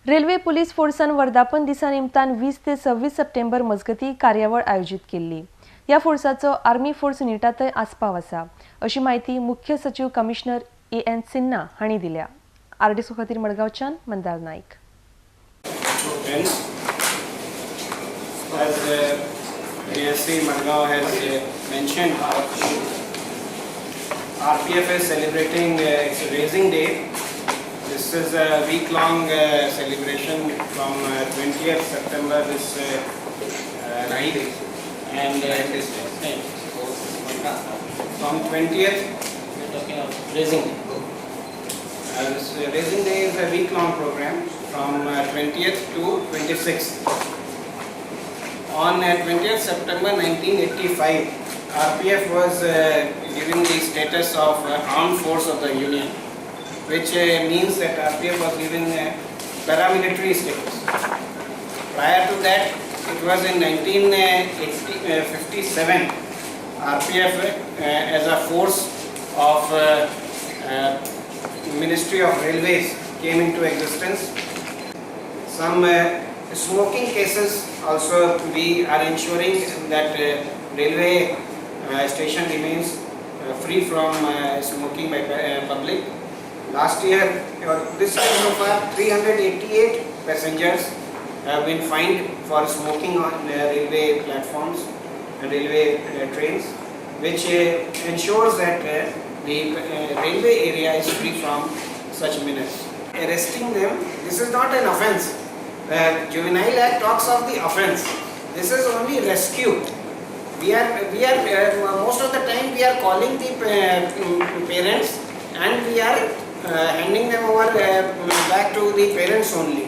Railway police फोर्सान वर्धापन दिसा निमतान 20 ते 26 सप्टेंबर मजगती कार्यावळ आयोजित केल्ली। या फोर्साचो आर्मी फोर्स युनिटांतय आस्पाव आसा, अशी माहिती मुख्य सचिव कमिशनर ए.एन. सिन्हा हांणी दिल्या। आरडीसो खातीर मडगांवच्यान Mandar Naik. As ASC Madgaon has mentioned, RPF is celebrating its raising day. This is a week-long celebration from 20th September this 9 days, and from 20th we are talking of raising day. This raising day is a week-long program from 20th to 26th. On 20th September 1985, RPF was given the status of armed force of the Union, which means that RPF was given paramilitary status. Prior to that, it was in 1957, RPF as a force of Ministry of Railways came into existence. Some smoking cases also, we are ensuring that railway station remains free from smoking by public. Last year, this year so far, 388 passengers have been fined for smoking on railway platforms and railway trains, which ensures that the railway area is free from such menace. Arresting them, this is not an offence. Juvenile Act talks of the offence. This is only rescue. We are most of the time we are calling the parents and we are handing them over back to the parents only.